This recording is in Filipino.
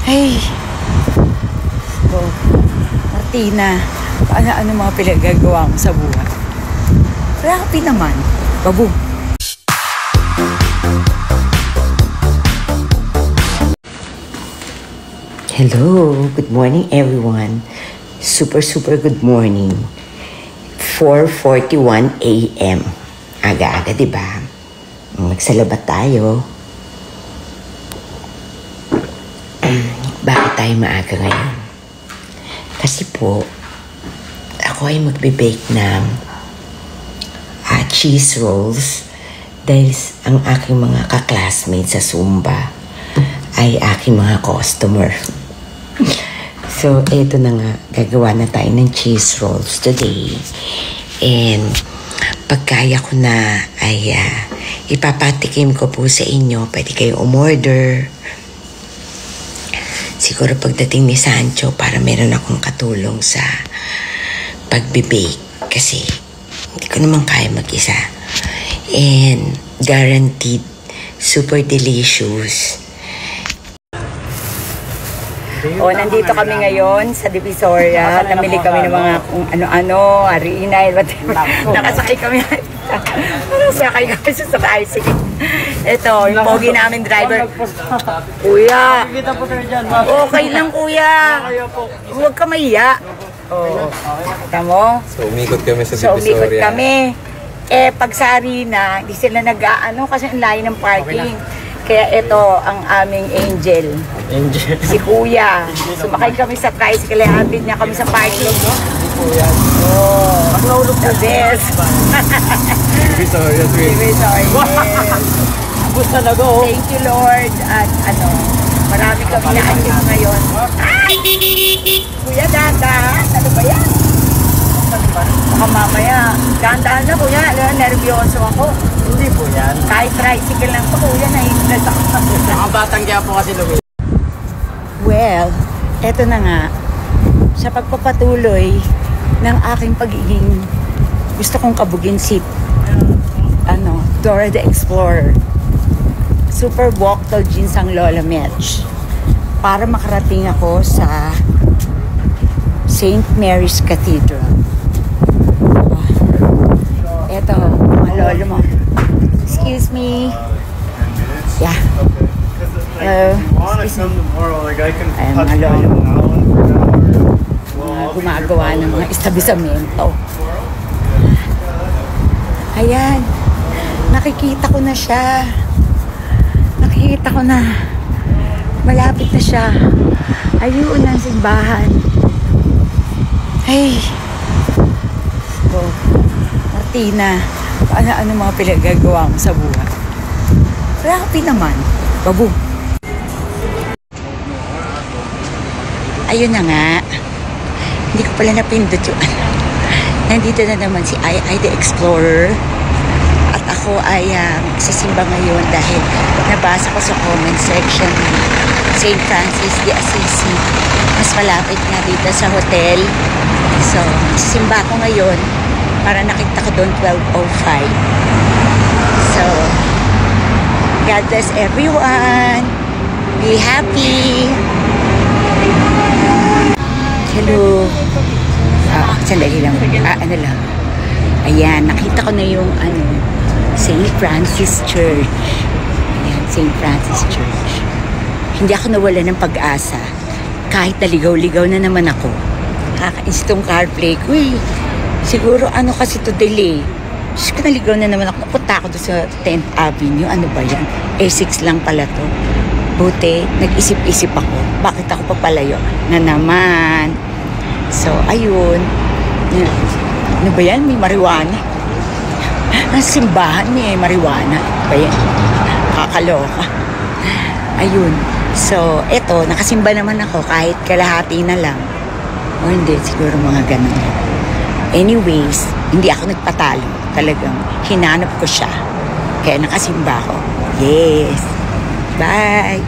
Hey, so, Martina, ano mga pinagagawa mo sa buhay? Grabe naman, babu. Hello, good morning everyone. Super good morning. 4:41 a.m. Aga-aga, diba? Magsalabat tayo. Bakit tayo maaga ngayon? Kasi po, ako ay magbe-bake ng cheese rolls dahil ang aking mga ka-classmates sa Zumba ay aking mga customer. So, eto na nga, gagawa na tayo ng cheese rolls today. And pagkaya ko na ay ipapatikim ko po sa inyo. Pwede kayo umorder. Siguro pagdating ni Sancho para meron akong katulong sa pagbe-bake kasi hindi ko naman kaya mag-isa. And guaranteed super delicious. Nandito kami ngayon sa Divisoria. Namili kami ng mga kung ano-ano, harina, whatever. Nakasakay kami. Nakasakay kami sa tricycle. Ito, yung pogi namin driver. Kuya, okay lang kuya. Huwag ka mahiya. Kita mo? So, umikot kami sa So, umikot Divisoria. kami. Pag sa harina, hindi sila nag-aano kasi ang layo ng parking. Kaya ito ang aming angel. Si Kuya. Sumakay kami sa tricycle, habit niya kami sa parking. The best. Divisoria, sweet. Busta na go. Thank you, Lord. At marami kami na-achieve ngayon. Ay! Kuya, dahan-dahan. Ano ba yan? Baka mamaya. Dahan-dahan na, Kuya. Nervyoso ako. Hindi po yan. Kahit tricycle lang po, Kuya, nahihintay ako. Nakabatang kaya po kasi lumit. Well, eto na nga. Sa pagpapatuloy ng aking pagiging gusto kong kabugin si Dora the Explorer. Super walk to Ginsang Lola Mech para makarating ako sa St. Mary's Cathedral. Eto, mga lolo mo. Excuse me. Yeah. Hello. Excuse me. Ayan, mga lolo mo. Mga gumagawa ng mga establisamento. Ayan. Nakikita ko na siya. Nakikita ko na. Malapit na siya. Ayun ang simbahan. Hey. So, Martina, ano mga pinagagawa mo sa buhay? Grabe naman. Babu. Ayun na nga. Hindi ko pala napindot yung Nandito na naman si I the Explorer. At ako ay magsisimba ngayon dahil nabasa ko sa comment section ni St. Francis de Assisi. Mas malapit nga dito sa hotel. So, magsisimba ko ngayon para nakita ko doon 12:05. So, God bless everyone. Be happy. Hello. Sandali lang. Ayan, nakita ko na yung St. Francis Church. Ayan, St. Francis Church. Hindi ako nawala ng pag-asa. Kahit naligaw-ligaw na naman ako. Kakainis tong CarPlay ko eh. Siguro kasi to delay. Diyos ko, naligaw na naman ako. Napunta ako doon sa 10th Avenue. Ano ba yan? A6 lang pala to. Buti, nag-isip-isip ako. Bakit ako papalayo? Na naman. So, ayun. Ano ba yan? May marijuana. Ang simbahan may marijuana. Ano ba yan? Kakaloka. Ayun. So, eto, nakasimba naman ako kahit kalahati na lang. O hindi, siguro mga ganun. Anyways, hindi ako nagpatalo. Talagang hinanap ko siya. Kaya nakasimba ako. Yes. Bye!